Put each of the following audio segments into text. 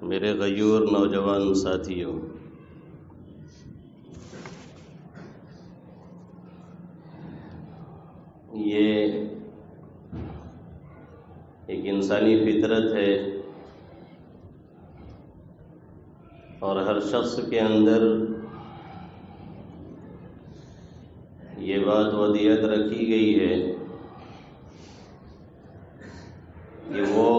میرے غیور نوجوان ساتھیوں، یہ ایک انسانی فطرت ہے اور ہر شخص کے اندر یہ بات ودیعت رکھی گئی ہے کہ وہ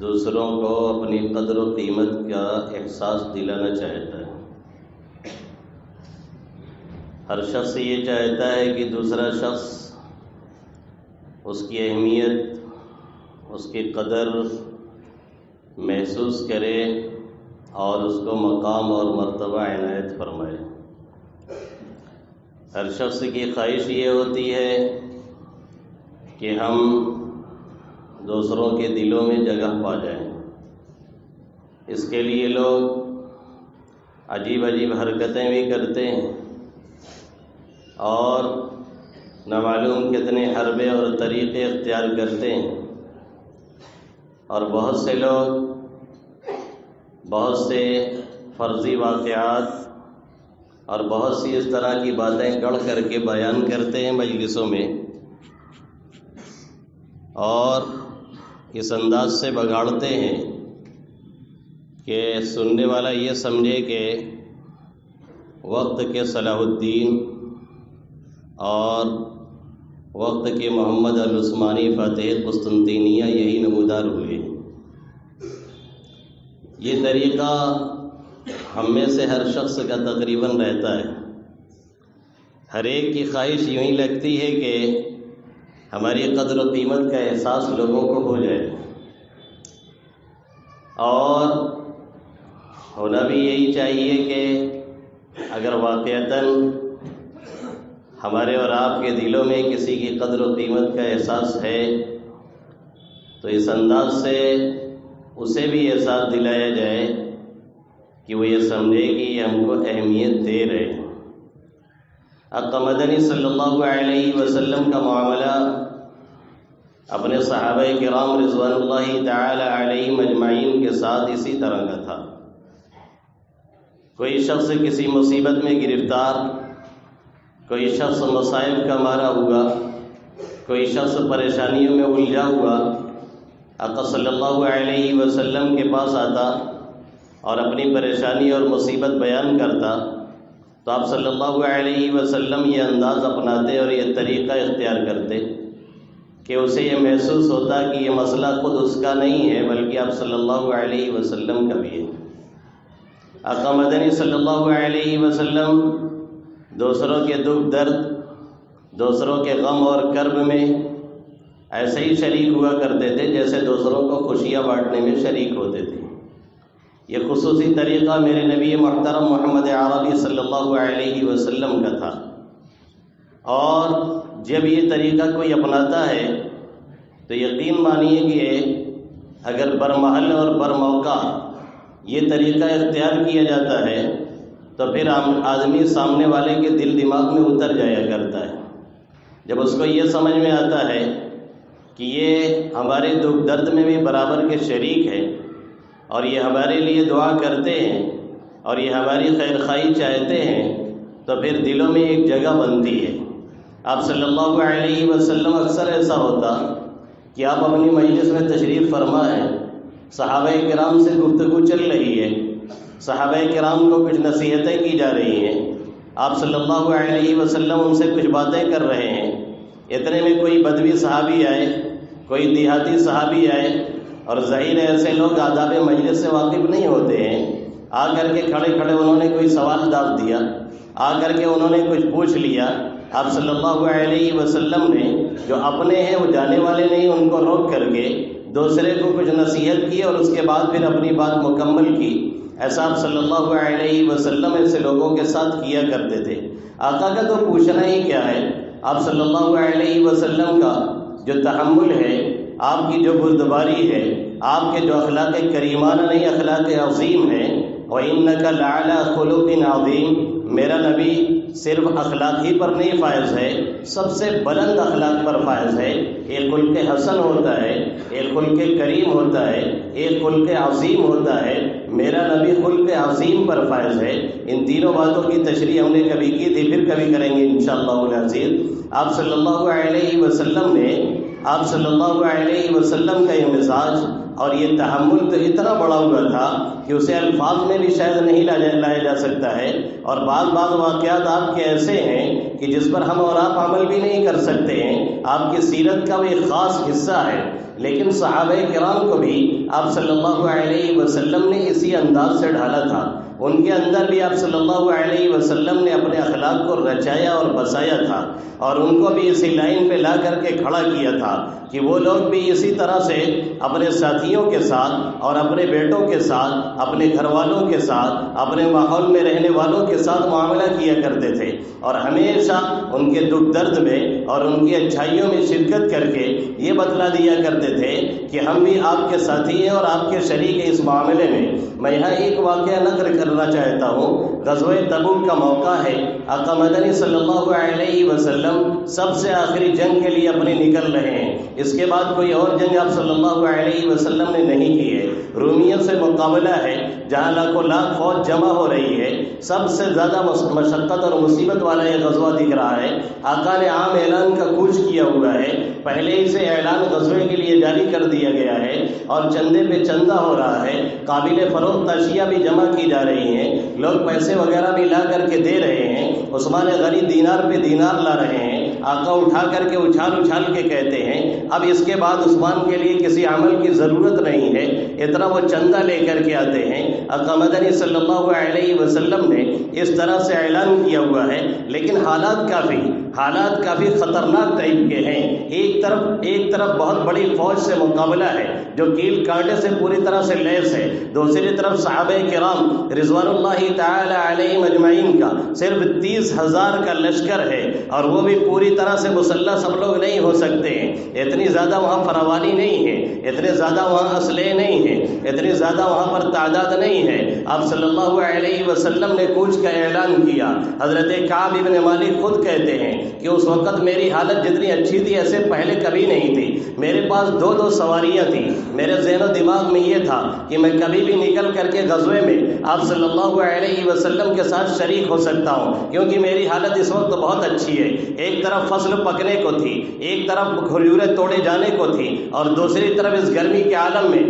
دوسروں کو اپنی قدر و قیمت کا احساس دلانا چاہتا ہے۔ ہر شخص یہ چاہتا ہے کہ دوسرا شخص اس کی اہمیت، اس کی قدر محسوس کرے اور اس کو مقام اور مرتبہ عنایت فرمائے۔ ہر شخص کی خواہش یہ ہوتی ہے کہ ہم دوسروں کے دلوں میں جگہ پا جائیں۔ اس کے لیے لوگ عجیب عجیب حرکتیں بھی کرتے ہیں اور نہ معلوم کتنے حربے اور طریقے اختیار کرتے ہیں، اور بہت سے لوگ بہت سے فرضی واقعات اور بہت سی اس طرح کی باتیں گڑھ کر کے بیان کرتے ہیں مجلسوں میں، اور اس انداز سے بگاڑتے ہیں کہ سننے والا یہ سمجھے کہ وقت کے صلاح الدین اور وقت کے محمد العثمانی فاتح قسطنطینیہ یہی نمودار ہوئے۔ یہ طریقہ ہم میں سے ہر شخص کا تقریباً رہتا ہے۔ ہر ایک کی خواہش یوں ہی لگتی ہے کہ ہماری قدر و قیمت کا احساس لوگوں کو ہو جائے، اور ہونا بھی یہی چاہیے کہ اگر واقعتاً ہمارے اور آپ کے دلوں میں کسی کی قدر و قیمت کا احساس ہے تو اس انداز سے اسے بھی احساس دلایا جائے کہ وہ یہ سمجھے کہ یہ ہم کو اہمیت دے رہے ہیں۔ آقا مدنی صلی اللہ علیہ وسلم کا معاملہ اپنے صحابہ کرام رضوان اللہ تعالی علیہم اجمعین کے ساتھ اسی طرح کا تھا۔ کوئی شخص کسی مصیبت میں گرفتار، کوئی شخص مصائب کا مارا ہوا، کوئی شخص پریشانیوں میں الجھا ہوا، آقا صلی اللہ علیہ وسلم کے پاس آتا اور اپنی پریشانی اور مصیبت بیان کرتا تو آپ صلی اللہ علیہ وسلم یہ انداز اپناتے اور یہ طریقہ اختیار کرتے کہ اسے یہ محسوس ہوتا کہ یہ مسئلہ خود اس کا نہیں ہے بلکہ آپ صلی اللہ علیہ وسلم کا بھی ہے۔ آقا مدنی صلی اللہ علیہ وسلم دوسروں کے دکھ درد، دوسروں کے غم اور کرب میں ایسے ہی شریک ہوا کرتے تھے جیسے دوسروں کو خوشیاں بانٹنے میں شریک ہوتے تھے۔ یہ خصوصی طریقہ میرے نبی محترم محمد عربی صلی اللہ علیہ وسلم کا تھا، اور جب یہ طریقہ کوئی اپناتا ہے تو یقین مانیے کہ اگر برمحل اور برموقع یہ طریقہ اختیار کیا جاتا ہے تو پھر آدمی سامنے والے کے دل دماغ میں اتر جایا کرتا ہے۔ جب اس کو یہ سمجھ میں آتا ہے کہ یہ ہمارے دکھ درد میں بھی برابر کے شریک ہے اور یہ ہمارے لیے دعا کرتے ہیں اور یہ ہماری خیر خواہی چاہتے ہیں، تو پھر دلوں میں ایک جگہ بنتی ہے۔ آپ صلی اللہ علیہ وسلم اکثر ایسا ہوتا کہ آپ اپنی مجلس میں تشریف فرما ہیں، صحابہ کرام سے گفتگو چل رہی ہے، صحابہ کرام کو کچھ نصیحتیں کی جا رہی ہیں، آپ صلی اللہ علیہ وسلم ان سے کچھ باتیں کر رہے ہیں، اتنے میں کوئی بدوی صحابی آئے، کوئی دیہاتی صحابی آئے، اور ظاہر ہے ایسے لوگ آداب مجلس سے واقف نہیں ہوتے ہیں، آ کر کے کھڑے کھڑے انہوں نے کوئی سوال ڈال دیا، آ کر کے انہوں نے کچھ پوچھ لیا۔ آپ صلی اللہ علیہ وسلم نے جو اپنے ہیں وہ جانے والے نہیں، ان کو روک کر کے دوسرے کو کچھ نصیحت کی اور اس کے بعد پھر اپنی بات مکمل کی۔ ایسا آپ صلی اللہ علیہ وسلم ایسے لوگوں کے ساتھ کیا کرتے تھے۔ آقا کا تو پوچھنا ہی کیا ہے، آپ صلی اللہ علیہ وسلم کا جو تحمل ہے، آپ کی جو بردباری ہے، آپ کے جو اخلاق کریمانہ نہیں اخلاق عظیم ہے، وَإِنَّكَ لَعَلَىٰ خُلُقٍ عَظِيمٍ، میرا نبی صرف اخلاق ہی پر نہیں فائز ہے، سب سے بلند اخلاق پر فائز ہے۔ ایک خلق حسن ہوتا ہے، ایک خلق کریم ہوتا ہے، ایک خلق عظیم ہوتا ہے۔ میرا نبی خلق عظیم پر فائز ہے۔ ان تینوں باتوں کی تشریح ہم نے کبھی کی تھی، پھر کبھی کریں گے انشاءاللہ العزیز۔ آپ صلی اللہ علیہ وسلم کا یہ مزاج اور یہ تحمل تو اتنا بڑا ہوا تھا کہ اسے الفاظ میں بھی شاید نہیں لایا جا سکتا ہے، اور بعض واقعات آپ کے ایسے ہیں کہ جس پر ہم اور آپ عمل بھی نہیں کر سکتے ہیں۔ آپ کی سیرت کا وہ ایک خاص حصہ ہے، لیکن صحابہ کرام کو بھی آپ صلی اللہ علیہ وسلم نے اسی انداز سے ڈھالا تھا۔ ان کے اندر بھی آپ صلی اللہ علیہ وسلم نے اپنے اخلاق کو رچایا اور بسایا تھا، اور ان کو بھی اسی لائن پہ لا کر کے کھڑا کیا تھا کہ وہ لوگ بھی اسی طرح سے اپنے ساتھیوں کے ساتھ اور اپنے بیٹوں کے ساتھ، اپنے گھر والوں کے ساتھ، اپنے ماحول میں رہنے والوں کے ساتھ معاملہ کیا کرتے تھے، اور ہمیشہ ان کے دکھ درد میں اور ان کی اچھائیوں میں شرکت کر کے یہ بتلا دیا کرتے تھے کہ ہم بھی آپ کے ساتھی ہیں اور آپ کے شریک ہیں اس معاملے میں۔ میں یہاں ایک واقعہ نقل کرنا چاہتا ہوں۔ غزوہ تبوک کا موقع ہے، آقا مدنی صلی اللہ علیہ وسلم سب سے آخری جنگ کے لیے اپنے نکل رہے ہیں۔ اس کے بعد کوئی اور جنگ آپ صلی اللہ علیہ وسلم نے نہیں کی ہے۔ رومیوں سے مقابلہ ہے جہاں لاکھوں لاکھ فوج جمع ہو رہی ہے، سب سے زیادہ مشقت اور مصیبت والا یہ غزوہ دکھ رہا ہے۔ آقا نے عام اعلان کا کوچ کیا ہوا ہے، پہلے ہی سے اعلان غزوے کے لیے جاری کر دیا گیا ہے، اور چندے پہ چندہ ہو رہا ہے، قابل فروخت اشیاء بھی جمع کی جا رہی ہیں، لوگ پیسے وغیرہ بھی لا کر کے دے رہے ہیں۔ عثمان غنی دینار پہ دینار لا رہے ہیں، آقا اٹھا کر کے اچھال کے کہتے ہیں اب اس کے بعد عثمان کے لیے کسی عمل کی ضرورت نہیں ہے، اتنا وہ چندہ لے کر کے آتے ہیں۔ آقا مدنی صلی اللہ علیہ وسلم نے اس طرح سے اعلان کیا ہوا ہے، لیکن حالات کافی خطرناک ٹائپ کے ہیں۔ ایک طرف بہت بڑی فوج سے مقابلہ ہے جو کیل کانٹے سے پوری طرح سے لیس ہے، دوسری طرف صحابہ کرام رضوان اللہ تعالی علیہم اجمعین کا صرف 30,000 کا لشکر ہے، اور وہ بھی پوری طرح سے مسلح سب لوگ نہیں ہو سکتے ہیں۔ اتنی زیادہ وہاں فراوانی نہیں ہے، اتنے زیادہ وہاں اسلحے نہیں ہیں، اتنی زیادہ وہاں پر تعداد نہیں ہے۔ آپ صلی اللہ علیہ وسلم نے کوچ کا اعلان کیا۔ حضرت کعب بن مالک خود کہتے ہیں کہ اس وقت میری حالت جتنی اچھی تھی ایسے پہلے کبھی نہیں تھی۔ میرے پاس دو سواریاں تھیں، میرے ذہن و دماغ میں یہ تھا کہ میں کبھی بھی نکل کر کے غزوے میں آپ صلی اللہ علیہ وسلم کے ساتھ شریک ہو سکتا ہوں، کیونکہ میری حالت اس وقت بہت اچھی ہے۔ ایک طرف فصل پکنے کو تھی، ایک طرف کھجوریں توڑے جانے کو تھی، اور دوسری طرف اس گرمی کے عالم میں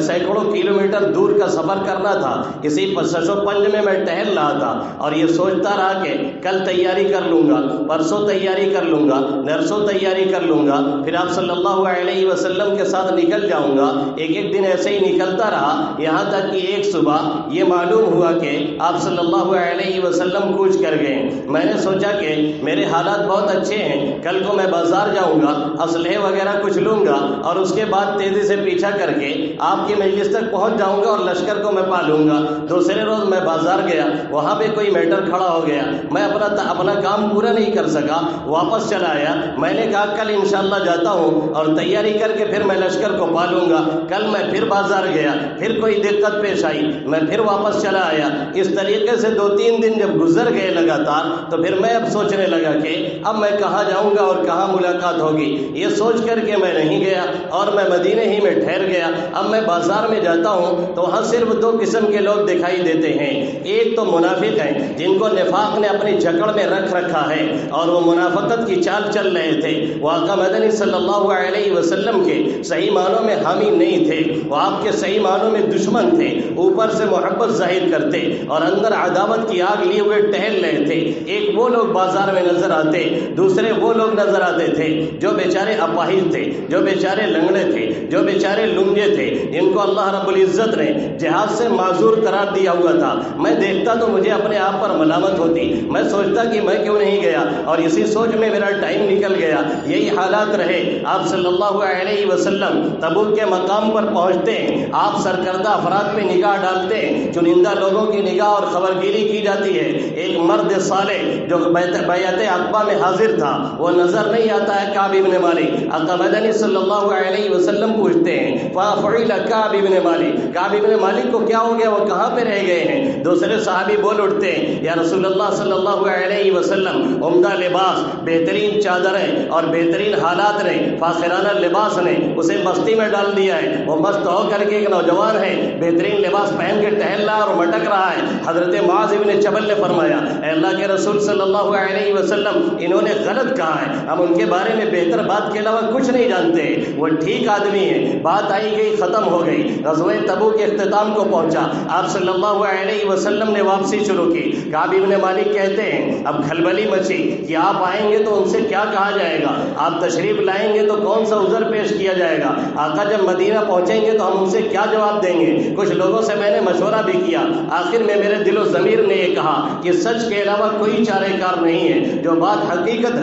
سینکڑوں کلومیٹر دور کا سفر کرنا تھا۔ اسی پسو پنج میں ٹہل رہا تھا اور یہ سوچتا رہا کہ کل تیاری کر لوں گا، پرسوں تیاری کر لوں گا، نرسوں تیاری کر لوں گا، پھر آپ صلی اللہ علیہ وسلم کے ساتھ نکل جاؤں گا۔ ایک دن ایسے ہی نکلتا رہا، یہاں تک کہ ایک صبح یہ معلوم ہوا کہ آپ صلی اللہ علیہ وسلم کوچ کر گئے۔ میں نے سوچا کہ میرے حالات بہت اچھے ہیں، کل کو میں بازار جاؤں گا، اسلحے وغیرہ کچھ لوں گا، اور اس کے بعد تیزی سے پیچھا کر کے آپ کی مجلس تک پہنچ جاؤں گا اور لشکر کو میں پالوں گا۔ دوسرے روز میں بازار گیا، وہاں پہ کوئی میٹر کھڑا ہو گیا، میں اپنا کام پورا نہیں کر سکا، واپس چلا آیا۔ میں نے کہا کل انشاءاللہ جاتا ہوں اور تیاری کر کے پھر میں لشکر کو پالوں گا۔ کل میں پھر بازار گیا، پھر کوئی دقت پیش آئی، میں پھر واپس چلا آیا۔ اس طریقے سے 2-3 دن جب گزر گئے لگاتار، تو پھر میں اب سوچنے لگا کہ اب میں کہاں جاؤں گا اور کہاں ملاقات ہوگی۔ یہ سوچ کر کے میں نہیں گیا اور میں مدینے ہی میں ٹھہر گیا۔ اب میں بازار میں جاتا ہوں تو وہاں صرف 2 قسم کے لوگ دکھائی دیتے ہیں۔ ایک تو منافق ہیں جن کو نفاق نے اپنی جکڑ میں رکھ رکھا ہے اور وہ منافقت کی چال چل رہے تھے، وہ آقا مدنی صلی اللہ علیہ وسلم کے صحیح معنوں میں حامی نہیں تھے، وہ آپ کے صحیح معنوں میں دشمن تھے۔ اوپر سے محبت ظاہر کرتے اور اندر عداوت کی آگ لیے ہوئے ٹہل رہے تھے۔ ایک وہ لوگ بازار میں نظر آتے، دوسرے وہ لوگ نظر آتے تھے جو بیچارے اپاہج تھے، جو بیچارے لنگڑے تھے، جو بیچارے لنگے تھے، جن کو اللہ رب العزت نے جہاد سے معذور قرار دیا ہوا تھا۔ میں دیکھتا تو مجھے اپنے آپ پر ملامت ہوتی، میں سوچتا کہ میں کیوں نہیں گیا، گیا اور اسی سوچ میں میرا ٹائم نکل گیا. یہی حالات رہے. آپ صلی اللہ علیہ وسلم تبوک کے مقام پر پہنچتے ہیں. آپ سرکردہ افراد پہ نگاہ ڈالتے ہیں. چنندہ لوگوں کی نگاہ اور خبرگیری کی جاتی ہے. ایک مرد صالح جو بیعت عقبہ میں حاضر تھا وہ نظر نہیں آتا ہے. کعب ابن مالک. آقا مدنی صلی اللہ علیہ وسلم پوچھتے ہیں فَفُعِلَ کعب ابن مالک, کعب ابن مالک کو کیا ہو گیا, وہ کہاں پہ رہ گئے ہیں؟ دوسرے صحابی بول اٹھتے ہیں یا رسول اللہ صلی اللہ علیہ وسلم, عمدہ لباس, بہترین چادریں اور بہترین حالات نے, فاخرانہ لباس نے اسے مستی میں ڈال دیا ہے. وہ مست ہو کر کے ایک نوجوان ہے, بہترین لباس پہن کے ٹہل رہا اور مٹک رہا ہے. حضرت معاذ بن جبل نے فرمایا اے اللہ کے رسول صلی اللہ علیہ وسلم, انہوں نے غلط کہا ہے, ہم ان کے بارے میں بہتر بات کے علاوہ کچھ نہیں جانتے, وہ ٹھیک آدمی ہے. بات آئی گئی, ختم ہو گئی. غزوہ تبوک کے اختتام کو پہنچا. آپ صلی اللہ علیہ وسلم نے واپسی شروع کی. کعب ابن مالک کہتے ہیں اب کھلبلی مچی کہ آپ آئیں گے تو ان سے کیا کہا جائے گا, آپ تشریف لائیں گے تو کون سا عذر پیش کیا جائے گا, آقا جب مدینہ پہنچیں گے تو ہم ان سے کیا جواب دیں گے. کچھ لوگوں سے میں نے مشورہ بھی کیا. آخر میں میرے دل و ضمیر نے یہ کہا کہ سچ کے علاوہ کوئی چارہ کار نہیں ہے. جو بات حقیقت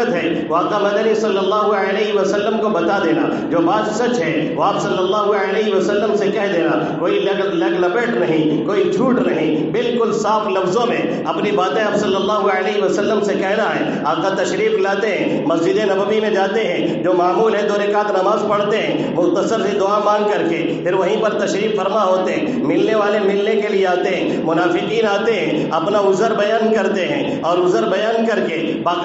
ہے وہ آقا مدنی صلی اللہ علیہ وسلم کو بتا دینا. جو بات سچ ہے وہ آپ صلی اللہ علیہ وسلم سے کہہ دینا. کوئی لگ لپیٹ نہیں, کوئی جھوٹ نہیں, بالکل صاف لفظوں میں اپنی باتیں آپ صلی اللہ علیہ وسلم سے کہنا ہے. آقا تشریف لاتے ہیں, مسجد نبوی میں جاتے ہیں, جو معمول ہے 2 رکعت نماز پڑھتے ہیں, مختصر سی دعا مانگ کر کے پھر وہیں پر تشریف فرما ہوتے ہیں. ملنے والے ملنے کے لیے آتے ہیں, منافقین آتے ہیں, اپنا عذر بیان کرتے ہیں اور عذر بیان کر کے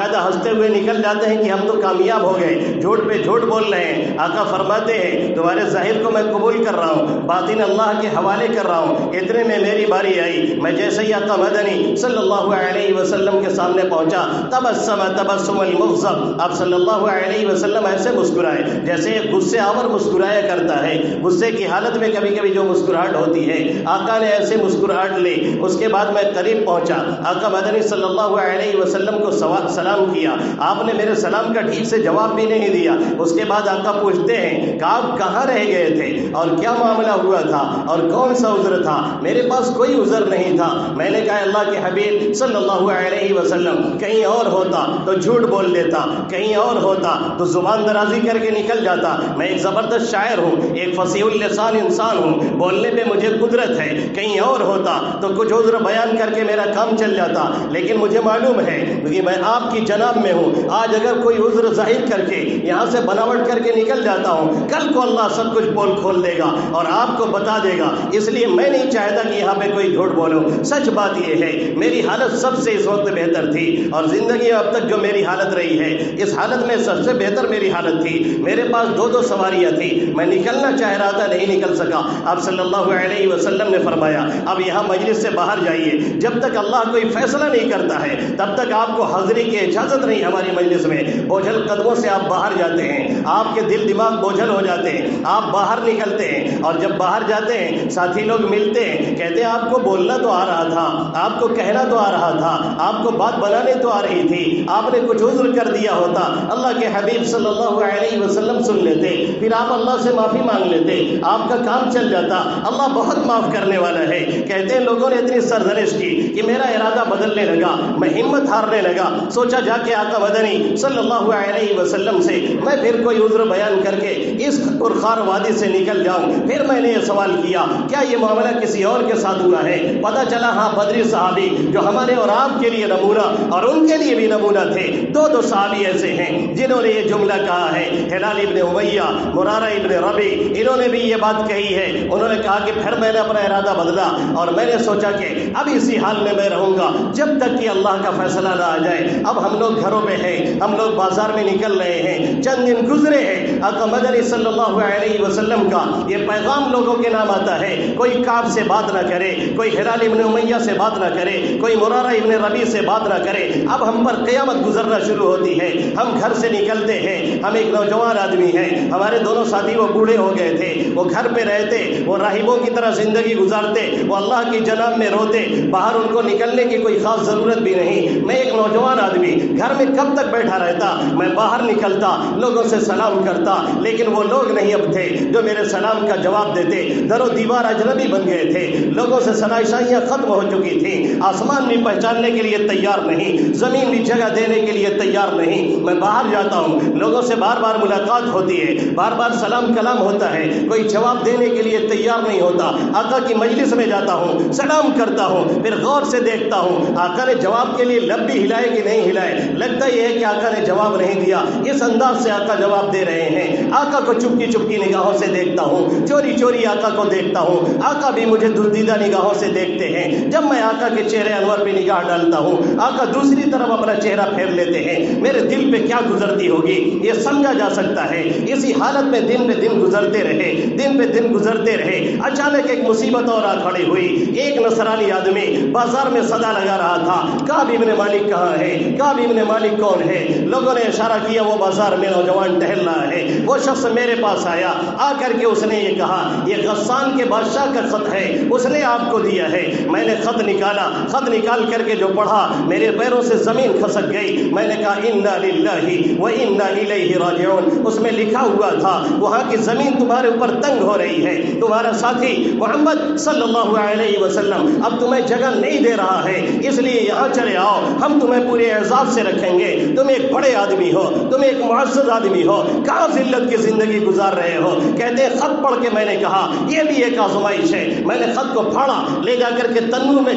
ہنستے ہوئے نکل جاتے ہیں کہ ہم تو کامیاب ہو گئے, جھوٹ پہ جھوٹ بول رہے ہیں. آقا فرماتے ہیں تمہارے ظاہر کو میں قبول کر رہا ہوں, باطن اللہ کے حوالے کر رہا ہوں. اتنے میں میری باری آئی. میں جیسے ہی آقا مدنی صلی اللہ علیہ وسلم کے سامنے پہنچا, تبسم المغضب, آپ صلی اللہ علیہ وسلم ایسے مسکرائے جیسے ایک غصے آور مسکرایا کرتا ہے. غصے کی حالت میں کبھی کبھی جو مسکراہٹ ہوتی ہے, آقا نے ایسے مسکراہٹ لی. اس کے بعد میں قریب پہنچا, آقا مدنی صلی اللہ علیہ وسلم کو سلام کیا. آپ نے میرے سلام کا ٹھیک سے جواب بھی نہیں دیا. اس کے بعد آقا پوچھتے ہیں کہ آپ کہاں رہ گئے تھے اور کیا معاملہ ہوا تھا اور کون سا عذر تھا؟ میرے پاس کوئی عذر نہیں تھا. میں نے کہا اللہ کے حبیب صلی اللہ علیہ وسلم, کہیں اور ہوتا تو جھوٹ بول دیتا, کہیں اور ہوتا تو زبان درازی کر کے نکل جاتا. میں ایک زبردست شاعر ہوں, ایک فصیح اللسان انسان ہوں, بولنے پہ مجھے قدرت ہے. کہیں اور ہوتا تو کچھ عذر بیان کر کے میرا کام چل جاتا. لیکن مجھے معلوم ہے کہ میں آپ کی جناب میں ہوں. آج اگر کوئی عذر ظاہر کر کے یہاں سے بناوٹ کر کے نکل جاتا ہوں, کل کو اللہ سب کچھ پول کھول دے گا اور آپ کو بتا دے گا. اس لیے میں نہیں چاہتا کہ یہاں پہ کوئی جھوٹ بولو. سچ بات یہ ہے میری حالت سب سے اس وقت بہتر تھی, اور زندگی اب تک جو میری حالت رہی ہے اس حالت میں سب سے بہتر میری حالت تھی. میرے پاس 2 سواریاں تھی, میں نکلنا چاہ رہا تھا, نہیں نکل سکا. آپ صلی اللہ علیہ وسلم نے فرمایا اب یہاں مجلس سے باہر جائیے. جب تک اللہ کوئی فیصلہ نہیں کرتا ہے تب تک آپ کو حاضری کی اجازت نہیں. ہماری مجلس میں بوجھل قدموں سے آپ باہر جاتے ہیں, آپ کے دل دماغ بوجھل ہو جاتے ہیں, آپ باہر نکلتے ہیں, اور جب باہر جاتے ہیں ساتھی لوگ ملتے ہیں, کہتے ہیں آپ کو بولنا تو آ رہا تھا, آپ کو کہنا تو آ رہا تھا, آپ کو بات بنانے تو آ رہی تھی, آپ نے کچھ عذر کر دیا ہوتا, اللہ کے حبیب صلی اللہ علیہ وسلم سن لیتے, پھر آپ اللہ سے معافی مانگ لیتے, آپ کا کام چل جاتا. اللہ بہت معاف کرنے والا ہے. کہتے ہیں لوگوں نے اتنی سرزنش کی کہ میرا ارادہ بدلنے لگا, میں ہمت ہارنے لگا. سوچا جا کے آقا مدنی صلی اللہ علیہ وسلم سے میں پھر کوئی عذر بیان کر کے اس پرخار وادی سے نکل جاؤں. پھر میں نے یہ سوال کیا کیا یہ معاملہ کسی اور کے ساتھ ہوا ہے؟ پتہ چلا ہاں, بدری صحابی جو ہمارے اور آپ کے لیے نمونہ اور ان کے لیے بھی نمونہ تھے, 2 صحابی ایسے ہیں جنہوں نے یہ جملہ کہا ہے. ہلال ابن امیہ, مرارہ ابن ربی, انہوں نے بھی یہ بات کہی ہے. انہوں نے کہا کہ پھر میں نے اپنا ارادہ بدلا اور میں نے سوچا کہ اب اسی حال میں رہوں گا جب تک کہ اللہ کا فیصلہ نہ آ جائے. اب ہم لوگ گھروں میں ہیں, ہم لوگ بازار میں نکل رہے ہیں, چند دن گزرے ہیں, آقا مدنی صلی اللہ علیہ وسلم کا یہ پیغام لوگوں کے نام آتا ہے کوئی کعب سے بات نہ کرے, کوئی ہلال ابن امیہ سے بات نہ کرے, کوئی مرارہ ابن ربی سے بات نہ کرے. اب ہم پر قیامت گزرنا شروع ہوتی ہے. ہم گھر سے نکلتے ہیں, ہم ایک نوجوان آدمی ہیں, ہمارے 2 ساتھی وہ بوڑھے ہو گئے تھے, وہ گھر پہ رہتے, وہ راہبوں کی طرح زندگی گزارتے, وہ اللہ کی جناب میں روتے, باہر ان کو نکلنے کی کوئی خاص ضرورت بھی نہیں. میں ایک نوجوان آدمی گھر میں کب تک بیٹھا رہتا؟ میں باہر نکلتا، لوگوں سے سلام کرتا، لیکن وہ لوگ نہیں اب تھے جو میرے سلام کا جواب دیتے۔ در و دیوار اجنبی بن گئے تھے، لوگوں سے شنائشائیاں ختم ہو چکی تھیں، آسمان بھی پہچاننے کے لیے تیار نہیں، زمین بھی جگہ دینے کے لیے تیار نہیں۔ میں باہر جاتا ہوں، لوگوں سے بار بار ملاقات ہوتی ہے، بار بار سلام کلام ہوتا ہے، کوئی جواب دینے کے لیے تیار نہیں ہوتا۔ آقا کی مجلس میں جاتا ہوں، سلام کرتا ہوں، پھر غور سے دیکھتا ہوں آقا نے جواب کے لیے لب بھی ہلائے کہ نہیں ہلائے۔ لگتا یہ ہے کہ آقا نے جواب نہیں دیا، اس انداز سے آقا جواب دے رہے ہیں۔ آقا کو چپکی چپکی نگاہوں سے دیکھتا ہوں، چوری چوری آقا کو دیکھتا ہوں، آقا بھی مجھے دزدیدہ نگاہوں سے دیکھتے ہیں۔ جب میں آقا کے چہرے انور پہ نگاہ ڈالتا ہوں، آقا دوسری طرف اپنا چہرہ پھیر لیتے ہیں۔ میرے دل پہ کیا گزرتی ہوگی یہ سمجھا جا سکتا ہے۔ اسی حالت میں دن پہ دن گزرتے رہے، دن پہ دن گزرتے رہے۔ اچانک ایک مصیبت اور آ کھڑی ہوئی۔ ایک نصرانی آدمی بازار میں صدا لگا رہا تھا، کعب ابن مالک کہاں ہے؟ کعب ابن مالک کون ہے؟ لوگوں نے اشارہ کیا وہ بازار میں نوجوان ٹہل رہا ہے۔ وہ شخص میرے پاس آیا، آ کر کے اس نے یہ کہا یہ غسان کے بادشاہ کا خط ہے، اس نے آپ کو دیا ہے۔ میں نے خط نکالا، خط نکال کر کے جو پڑھا میرے پیروں سے زمین کھسک گئی۔ میں نے کہا انا للہ و انا الیہ راجعون۔ اس میں لکھا ہوا تھا وہاں کی زمین تمہارے اوپر تنگ ہو رہی ہے، تمہارا ساتھی محمد صلی اللہ علیہ وسلم اب تمہیں جگہ نہیں دے رہا ہے، اس لیے یہاں چلے آؤ، ہم تمہیں پورے اعزاز سے رکھیں گے۔ تم ایک بڑے آدمی ہو، تم ایک معزز آدمی ہو، کہاں ذلت کی زندگی گزار رہے ہو؟ کہتے ہیں خط پڑھ کے میں نے کہا یہ بھی ایک آزمائش ہے۔ میں نے خط کو پھاڑا، لے جا کر کے تنور میں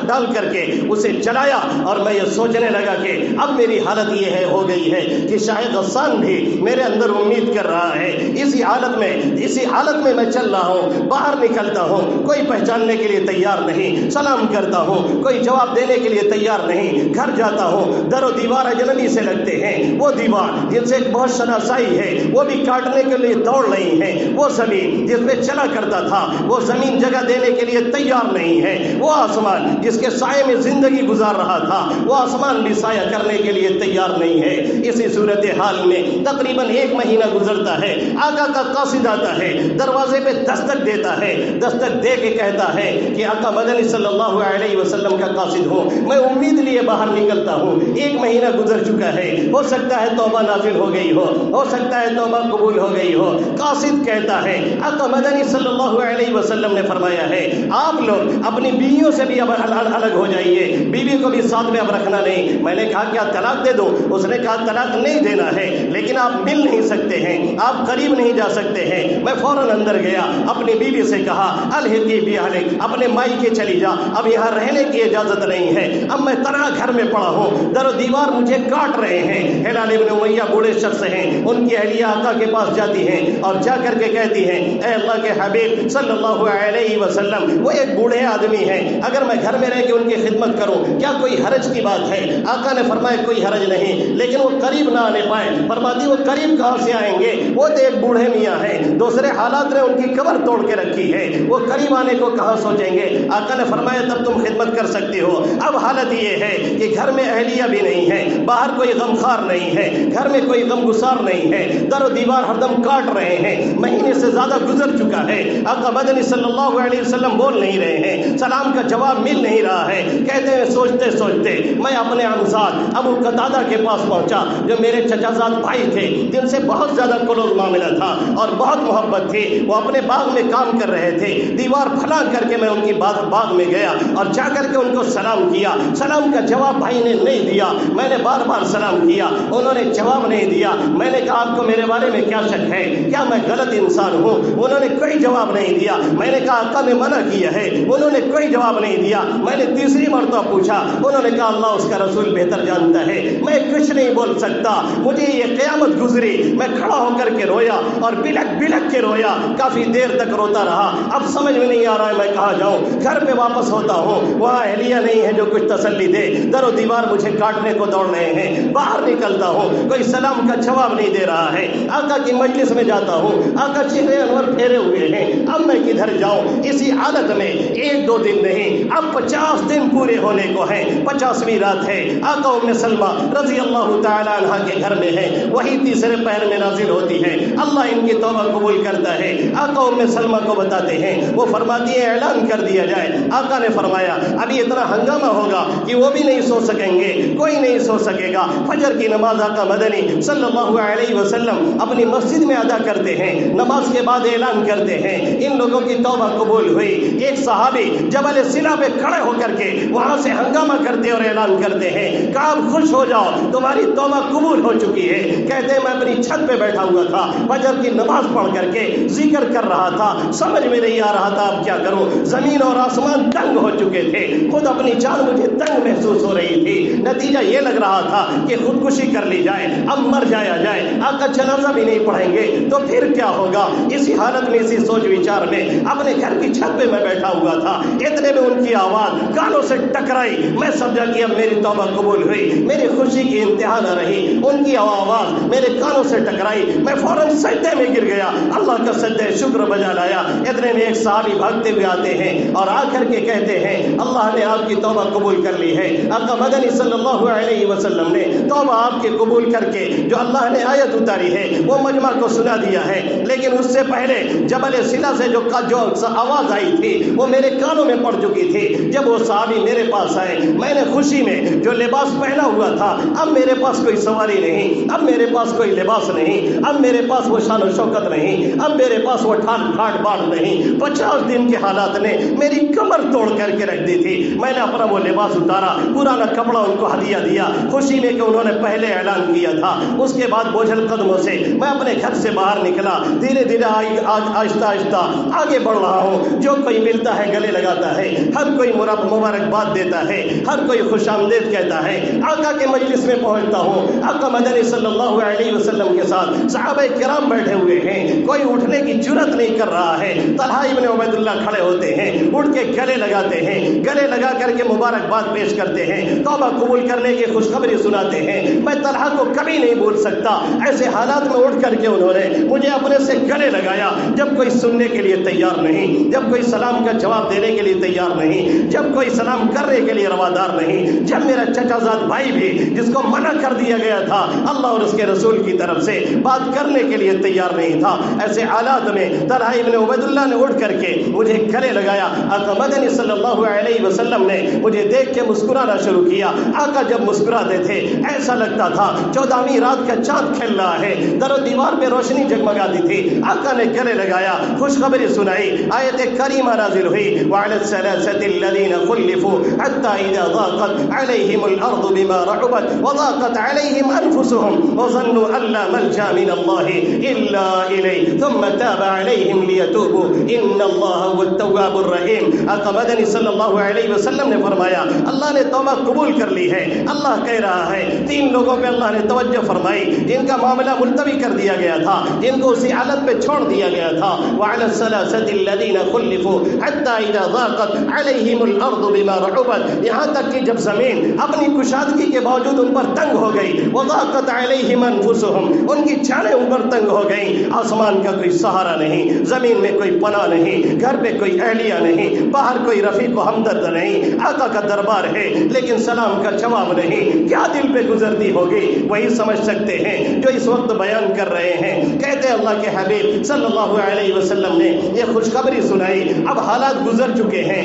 ڈال کر کے اسے جلایا، اور میں یہ سوچنے لگا کہ اب میری حالت یہ ہے ہو گئی ہے کہ شاید غسان بھی میرے اندر امید کر رہا ہے۔ اسی حالت میں میں چل رہا ہوں، باہر نکلتا ہوں، کوئی پہچاننے کے لیے تیار نہیں، سلام کرتا ہوں، کوئی جواب دینے کے لیے تیار نہیں۔ گھر جاتا ہوں، در و دیوار اجنبی سے لگتے ہیں، وہ دیوار جن سے ایک بہت شناسائی ہے وہ بھی کاٹنے کے لیے دوڑ رہی ہے، وہ زمین جس پہ چلا کرتا تھا وہ زمین جگہ دینے کے لیے تیار نہیں ہے، وہ آسمان جس کے سائے میں زندگی گزار رہا تھا وہ آسمان بھی سایہ کرنے کے لیے تیار نہیں ہے۔ اسی صورتحال میں تقریباً 1 مہینہ گزرتا ہے، آقا کا قاصد آتا ہے، دروازے پہ دستک دیتا ہے، دستک دے کے کہتا ہے کہ آقا مدنی صلی اللہ علیہ وسلم کا قاصد ہوں، میں امید لیے باہر نکلتا ہوں۔ 1 مہینہ گزر چکا ہے، ہو سکتا ہے توبہ نازل ہو گئی ہو سکتا ہے توبہ قبول ہو گئی ہو۔ قاصد کہتا ہے آقا مدنی صلی اللہ علیہ وسلم نے فرمایا ہے آپ لوگ اپنی بیویوں سے بھی اب الگ ہو جائیے، بیوی کو بھی ساتھ میں اب رکھنا نہیں۔ میں نے کہا کیا طلاق دے دو؟ اس نے کہا طلاق نہیں دینا ہے، لیکن آپ مل نہیں سکتے ہیں، آپ قریب نہیں جا سکتے ہیں۔ میں فوراً اندر گیا، اپنی بیوی سے کہا الحقی باہلک، اپنے مائکے چلی جا، اب یہاں رہنے کی اجازت نہیں ہے، اب میں تنہا گھر میں پڑا ہوں، در و دیوار مجھے کاٹ رہے ہیں۔ ہلال ابن امیہ بوڑھے شخص ہیں، ان کی اہلیہ آقا کے پاس جاتی ہیں اور جا کر کے کہتی ہیں اے اللہ کے حبیب صلی اللہ علیہ وسلم وہ ایک بوڑھے آدمی ہیں، اگر میں گھر میں رہ کے ان کی خدمت کروں کیا کوئی حرج کی بات ہے؟ آقا نے فرمایا کوئی حرج نہیں، لیکن وہ قریب نہ آنے پائے۔ فرماتی وہ قریب کہاں سے آئیں گے، وہ تو ایک بوڑھے میاں ہیں، دوسرے حالات نے ان کی قبر توڑ کے رکھی ہے، وہ قریب آنے کو کہاں سوچیں گے؟ آقا نے فرمایا تب تم خدمت کر سکتی ہو۔ اب حالت یہ ہے کہ گھر میں اہلیہ بھی نہیں ہے، باہر کوئی غمخوار نہیں ہے، گھر میں کوئی غم گسار نہیں ہے، در و دیوار ہر دم کاٹ رہے ہیں، مہینے سے زیادہ گزر چکا ہے، آقا مدنی صلی اللہ علیہ وسلم بول نہیں رہے ہیں، سلام کا جواب مل نہیں رہا ہے۔ کہتے ہیں سوچتے سوچتے میں اپنے عمزاد ابو قتادہ کے پاس پہنچا جو میرے چچا زاد بھائی تھے، جن سے بہت زیادہ کلوز معاملہ تھا اور بہت محبت تھی۔ وہ اپنے باغ میں کام کر رہے تھے، دیوار پھلانگ کر کے میں ان کی باغ میں گیا اور جا کر کے ان کو سلام کیا۔ سلام کا جواب بھائی نے نہیں دیا، میں نے بار بار سلام کیا، انہوں نے جواب نہیں دیا۔ میں نے کہا آپ کو میرے بارے میں کیا شک ہے، کیا میں غلط انسان ہوں؟ انہوں نے کوئی جواب نہیں دیا۔ میں نے کہا آقا نے منع کیا ہے، انہوں نے کوئی جواب نہیں دیا۔ میں نے تیسری مرتبہ پوچھا، انہوں نے کہا اللہ اس کا رسول بہتر جانتا ہے، میں کچھ نہیں بول سکتا۔ مجھے یہ قیامت گزری، میں کھڑا ہو کر کے رویا اور بلک بلک کے رویا، کافی دیر تک روتا رہا۔ اب سمجھ میں نہیں آ رہا ہے میں کہاں جاؤں، گھر پہ واپس ہوتا ہوں، وہاں اہلیہ نہیں ہے جو کچھ تسلی دے، در و دیوار مجھے کاٹنے کو دوڑ رہے ہیں۔ باہر نکلتا ہوں، کوئی سلام کا جواب نہیں دے رہا ہے۔ آقا کی مجلس میں جاتا ہوں، آقا چہرے انور پھیرے ہوئے ہیں، اب میں کدھر جاؤں؟ اسی حالت میں 1-2 دن نہیں، اب 50 دن پورے ہونے کو ہیں، 50ویں رات ہے۔ آقا ام سلمہ رضی اللہ تعالی عنہ کے گھر میں ہے، وہی تیسرے پہر میں نازل ہوتی ہے، اللہ ان کی توبہ قبول کرتا ہے۔ آقا ام سلمہ کو بتاتے ہیں، وہ فرماتی ہے اعلان کر دیا جائے۔ آقا نے فرمایا ابھی اتنا ہنگامہ ہوگا کہ وہ بھی نہیں سو سکیں گے، کوئی نہیں سو سکے گا۔ فجر کی نماز آقا مدنی صلی اللہ علیہ وسلم اپنی مسجد میں ادا کرتے ہیں، نماز کے بعد اعلان کرتے ہیں ان لوگوں کی توبہ قبول ہوئی۔ ایک صحابی جبل سلا پہ کھڑے ہو کر کے وہاں سے ہنگامہ کرتے اور اعلان کرتے ہیں کہ آپ خوش ہو جاؤ، تمہاری توبہ قبول ہو چکی ہے۔ کہتے ہیں میں اپنی چھت پہ بیٹھا ہوا تھا، فجر کی نماز پڑھ کر کے ذکر کر رہا تھا، سمجھ میں نہیں آ رہا تھا اب کیا کروں، زمین اور آسمان تنگ ہو چکے تھے، خود اپنی جان مجھے تنگ محسوس ہو رہی تھی، نتیجہ یہ لگ رہا تھا کہ خودکشی کر لی جائے، اب مر جایا جائے، آقا جنازہ بھی نہیں پڑھیں گے تو پھر کیا ہوگا۔ اسی حالت میں، اسی سوچ وچار میں اپنے گھر کی چھت پہ میں بیٹھا ہوا تھا، اتنے میں ان کی آواز کانوں سے ٹکرائی، میں سمجھا کہ اب میری توبہ قبول ہوئی، میری خوشی کی انتہا نہ رہی، ان کی آواز میرے کانوں سے ٹکرائی، میں فوراً سجدے میں گر گیا، اللہ کا سجدہ شکر بجا لایا۔ اتنے میں ایک صحابی بھاگتے ہوئے آتے ہیں اور آ کر کے کہتے ہیں اللہ نے آپ کی توبہ قبول کر لی ہے۔ آقا مدنی صلی اللہ علیہ وسلم نے توبہ آپ کی قبول کر کے جو اللہ نے آیت اتاری ہے وہ مجمع کو سنا دیا ہے، لیکن اس سے پہلے جبل سلا سے جو آواز آئی تھی وہ میرے کانوں میں پڑ چکی تھی۔ جب وہ صحابی میرے پاس آئے، میں نے خوشی میں جو لباس پہنا ہوا تھا، اب میرے پاس کوئی سواری نہیں، اب میرے پاس کوئی لباس نہیں، اب میرے پاس وہ شان و شوکت نہیں، اب میرے پاس وہ ٹھاٹ باڑ نہیں، 50 دن کے حالات نے میری کمر توڑ کر کے رکھ دی تھی۔ میں نے اپنا وہ لباس اتارا، پرانا کپڑا ان کو ہدیہ دیا، خوشی میں کہ انہوں نے پہلے اعلان کیا تھا۔ اس کے بعد بوجھل قدموں سے میں اپنے گھر سے باہر نکلا، دھیرے دھیرے آہستہ آہستہ آگے بڑھ رہا ہوں۔ جو کوئی ملتا ہے گلے لگاتا ہے، ہر کوئی مبارکباد دیتا ہے، ہر کوئی خوش آمدید کہتا ہے۔ آقا کے مجلس میں پہنچتا ہوں، آقا مدنی صلی اللہ علیہ وسلم کے ساتھ صحابہ کرام بیٹھے ہوئے ہیں، کوئی اٹھنے کی جرت نہیں کر رہا ہے۔ طلحہ ابن عبید اللہ کھڑے ہوتے ہیں، اٹھ کے گلے لگاتے ہیں، گلے لگا کر کے مبارکباد پیش کرتے ہیں، توبہ قبول کرنے کی خوشخبری سناتے ہیں۔ میں طلحہ کو کبھی نہیں بھول سکتا، ایسے حالات میں اٹھ کر کے انہوں نے مجھے اپنے سے گلے لگایا، جب کوئی سننے کے لیے تیار نہیں، جب کوئی سلام کا جواب دینے کے لیے تیار نہیں، جب کوئی سلام کرنے کے لیے روادار نہیں، جب میرا چچا زاد بھائی بھی جس کو منع کر دیا گیا تھا اللہ اور اس کے رسول کی طرف سے بات کرنے کے لیے تیار نہیں تھا، ایسے حالات میں طلحہ ابن عبید اللہ نے اٹھ کر کے مجھے گلے لگایا۔ آقا مدنی صلی اللہ علیہ وسلم نے مجھے دیکھ کے مسکرانا شروع کیا۔ آقا جب مسکراتے تھے ایسا لگتا تھا 14ویں رات کا چاند کھل رہا ہے، در و دیوار پہ روشنی جگمگاتی تھی۔ آقا نے گلے لگایا، خوشخبری سنائی، آیت کریمہ نازل ہوئی، وعلى الثلاثة الذين خلفوا حتى إذا ضاقت عليهم الأرض بما رحبت وضاقت عليهم أنفسهم وظنوا أن لا ملجأ من الله إلا إليه ثم تاب عليهم ليتوبوا إن الله هو التواب الرحيم۔ آقا مدنی صلی اللہ علیہ وسلم نے فرمایا اللہ نے توبہ قبول کر لی ہے۔ اللہ کہہ رہا ہے 3 لوگوں پہ اللہ نے توجہ فرمائی جن کا معاملہ ملتوی کر دیا گیا تھا، جن کو اسی حالت پہ چھوڑ دیا گیا تھا۔ وعلى الثلاثة الذين خلفوا حتى إذا ضاقت عليهم الأرض بما رحبت، یہاں تک کہ جب زمین اپنی کشادگی کے باوجود ان پر تنگ ہو گئی، وضاقت عليهم أنفسهم، ان کی جانیں ان پر تنگ ہو گئیں، آسمان کا کوئی سہارا نہیں، زمین میں کوئی پناہ نہیں، گھر پہ کوئی اہلیہ نہیں، باہر کوئی رفیق و ہمدرد نہیں، آقا کا دربار ہے لیکن سلام کا جواب نہیں، کیا دل پہ گزرتی ہوگی وہی سمجھ سکتے ہیں جو اس وقت بیان کر رہے ہیں۔ کہتے اللہ کے حبیب صلی اللہ علیہ وسلم نے یہ خوشخبری سنائی، اب حالات گزر چکے ہیں،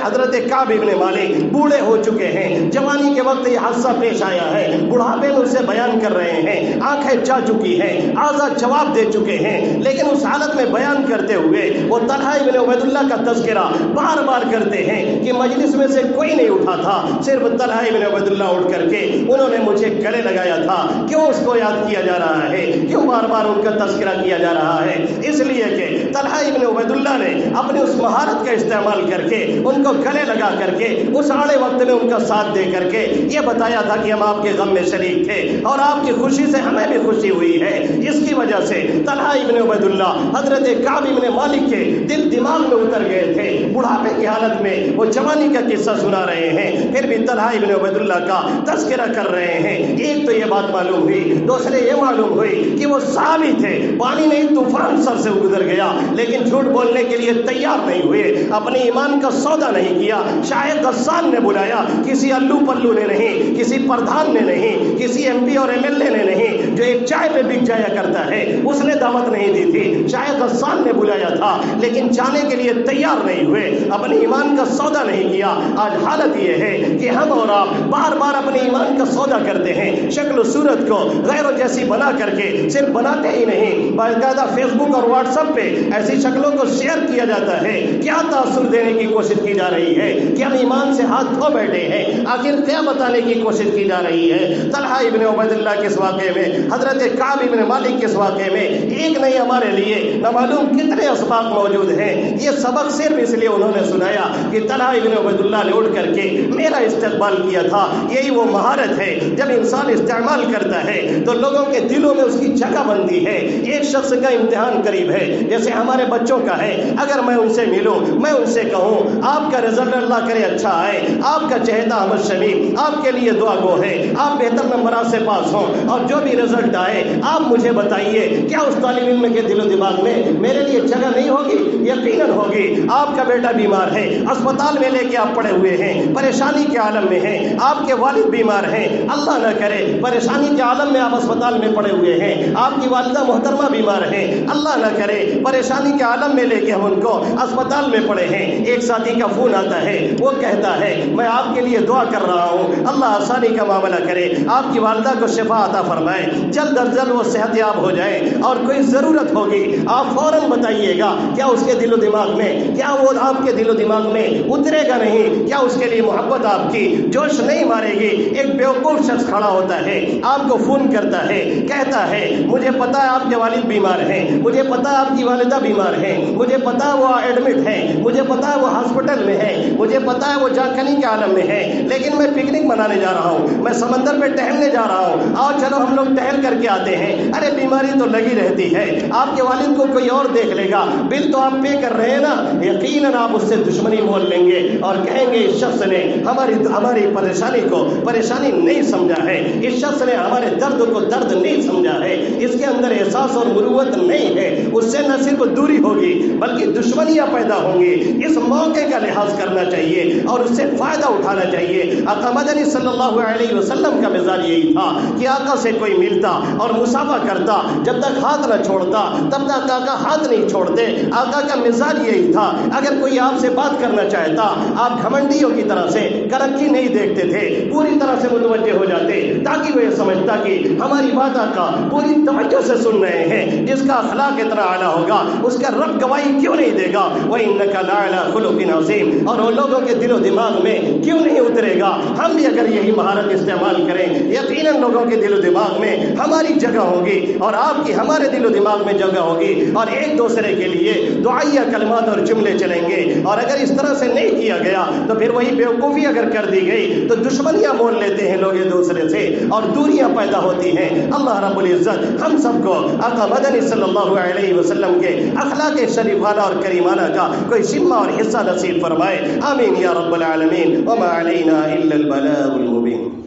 حضرت کعب ابن مالک بوڑھے ہو چکے ہیں، جوانی کے وقت یہ حادثہ پیش آیا ہے، بڑھاپے میں اسے بیان کر رہے ہیں، آنکھیں جا چکی ہیں، اعضاء جواب دے چکے ہیں، لیکن اس حالت میں بیان کرتے ہوئے وہ طلحہ ابن عبید اللہ کا تذکرہ بار بار کرتے ہیں کہ مجلس میں سے کوئی نہیں اٹھا تھا، صرف طلحہ ابن عبید اللہ اٹھ کر کے انہوں نے مجھے گلے لگایا تھا۔ کیوں اس کو یاد کیا جا رہا ہے، کیوں بار بار ان کا تذکرہ کیا جا رہا ہے؟ اس لیے کہ طلحہ ابن عبید اللہ نے اپنی اس مہارت کا استعمال کر کے ان کو گلے لگا کر کے اس آڑے وقت میں ان کا ساتھ دے کر کے یہ بتایا تھا کہ ہم آپ کے غم میں شریک تھے اور آپ کی خوشی سے ہمیں بھی خوشی ہوئی ہے۔ اس کی وجہ سے طلحہ ابن عبید اللہ حضرت کعب ابن مالک کے دل دماغ میں اتر گئے تھے، بڑھاپے کی حالت میں وہ جوانی کا قصہ سنا رہے ہیں، پھر بھی طلحہ ابن عبید اللہ کا تذکرہ کر رہے ہیں۔ ایک تو یہ بات معلوم ہوئی، دوسرے یہ معلوم ہوئی کہ وہ صحابی تھے، پانی نہیں طوفان سر سے گزر گیا لیکن جھوٹ بولنے کے لیے تیار نہیں ہوئے، اپنے ایمان کا سودا نہیں کیا، شاہ غسان نے بلایا، کسی الو پلو نے نہیں، کسی پردھان نے نہیں، کسی ایم پی اور ایم ایل اے نے نہیں جو ایک چائے پہ بک جایا کرتا ہے، اس نے دعوت نہیں دی تھی، شاہ غسان نے بلایا تھا، لیکن جانے کے لیے تیار نہیں ہوئے، اپنے ایمان کا سودا نہیں کیا۔ آج حالت یہ ہے کہ ہم اور آپ بار بار اپنے ایمان کا سودا کرتے ہیں، شکل و صورت کو غیروں جیسی بنا کر کے، صرف بناتے ہی نہیں، باقاعدہ فیس بک اور واٹس ایپ پہ ایسی شکلوں کو شیئر کیا جاتا ہے۔ کیا تاثر دینے کی کوشش کی جا رہی ہے کہ ہم ایمان سے ہاتھ دھو بیٹھے ہیں، آخر کیا بتانے کی کوشش کی جا رہی ہے؟ طلحہ ابن عبید اللہ کے اس واقعے میں، حضرت کعب ابن مالک کے اس واقعے میں ایک نہیں ہمارے لیے نہ معلوم کتنے اسباق موجود ہیں۔ یہ سبق صرف اس لیے انہوں نے سنایا کہ طلحہ ابن عبید اللہ نے اٹھ کر کے میرا استقبال کیا تھا۔ یہی وہ مہارت ہے جب انسان استعمال کرتا ہے تو لوگوں کے دلوں میں اس کی جگہ بنتی ہے۔ ایک شخص کا امتحان قریب ہے، جیسے ہمارے بچوں کا ہے، اگر میں ان سے ملوں، میں ان سے کہوں آپ کا رزلٹ اللہ کرے اچھا آئے، آپ کا چہتا احمد شبیب آپ کے لیے دعا گو ہے، آپ بہتر نمبرات سے پاس ہوں، اور جو بھی رزلٹ آئے آپ مجھے بتائیے، کیا اس طالب علم کے دل و دماغ میں میرے لیے جگہ نہیں ہوگی؟ یقیناً ہوگی۔ آپ کا بیٹا بیمار ہے، اسپتال میں لے کے آپ پڑے ہوئے ہیں، پریشانی کے عالم میں ہیں، آپ کے والد بیمار ہیں، اللہ نہ کرے پریشانی کے عالم میں آپ اسپتال میں پڑے ہوئے ہیں، آپ کی والدہ محترمہ بیمار ہیں، اللہ نہ کرے پریشانی کے عالم میں لے کے ہم ان کو اسپتال میں پڑے ہیں، ایک ساتھی کا فون آتا ہے، وہ کہتا ہے میں آپ کے لیے دعا کر رہا ہوں، اللہ آسانی کا معاملہ کرے، آپ کی والدہ کو شفا عطا فرمائے، جلد از جلد وہ صحت یاب ہو جائے، اور کوئی ضرورت ہوگی آپ فوراً بتائیے گا، کیا اس کے دل و دماغ میں، کیا وہ آپ کے دل و دماغ میں اترے گا نہیں؟ کیا اس کے لیے محبت آپ کی جوش نہیں مارے گی؟ ایک بیوقوف شخص کھڑا ہوتا ہے، آپ کو فون کرتا ہے، کہتا ہے مجھے پتا ہے آپ کے والد بیمار ہیں، مجھے پتا ہے آپ کی والدہ بیمار ہیں، مجھے پتا ہے وہ ایڈمٹ ہیں، مجھے پتا ہے وہ ہاسپٹل میں ہے، مجھے پتا ہے وہ جانکنی کے عالم میں ہے، لیکن میں پکنک منانے جا رہا ہوں، میں سمندر پہ ٹہلنے جا رہا ہوں، آؤ چلو ہم لوگ ٹہل کر کے آتے ہیں۔ ارے بیماری تو لگی رہتی ہے، آپ کے والد کو کوئی اور دیکھ لے گا، بل تو آپ پے کر رہے ہیں نا، یقیناً آپ اس سے دشمنی مول لیں گے اور کہیں گے اس شخص نے ہماری پریشانی کو پریشانی نہیں سمجھا ہے، اس شخص نے ہمارے درد کو درد نہیں سمجھا ہے، اس کے اندر احساس اور مروت نہیں ہے، اس سے نہ صرف دوری ہوگی بلکہ دشمنیاں پیدا ہوں گی۔ اس موقع کا لحاظ کرنا چاہیے اور اس سے فائدہ اٹھانا چاہیے۔ آقا مدنی صلی اللہ علیہ وسلم کا مزاج یہی تھا کہ آقا سے کوئی ملتا اور مصافحہ کرتا، جب تک ہاتھ نہ چھوڑتا تب تک آقا ہاتھ نہیں چھوڑتے۔ آقا کا مزاج یہی تھا، اگر کوئی آپ سے بات کرنا چاہتا آپ گھمنڈیوں کی طرح سے کرکی نہیں دیکھتے تھے، پوری طرح سے متوجہ ہو جاتے تاکہ وہ یہ سمجھتا کہ ہماری بات آقا پوری توجہ سے سن رہے ہیں، جس کا اخلاق اتنا اعلیٰ ہوگا اس کا رب گواہی کیوں نہیں دے گا؟ وَإِنَّكَ لَعَلَىٰ خُلُقٍ عَظِيمٍ، اور ان لوگوں کے دل و دماغ میں کیوں نہیں اترے گا؟ ہم بھی اگر یہی مہارت استعمال کریں یقیناً لوگوں کے دل و دماغ میں ہماری جگہ ہوگی اور آپ کی ہمارے دل و دماغ میں جگہ ہوگی، اور ایک دوسرے کے لیے دعائیہ کلمات اور جملے چلیں گے۔ اور اگر اس طرح سے نہیں کیا گیا تو پھر وہی بیوقوفی اگر کر دی گئی تو دشمنیاں مول لیتے ہیں لوگ ایک دوسرے سے اور دوریاں پیدا ہوتی ہیں۔ اللہ رب العزت ہم سب کو آقا مدنی صلی اللہ علیہ وسلم کے اخلاق شریفانہ اور کریمانہ کا کوئی شمہ اور حصہ نصیب فرمائے، آمین یا رب العالمین، وما علینا الا البلاغ المبین۔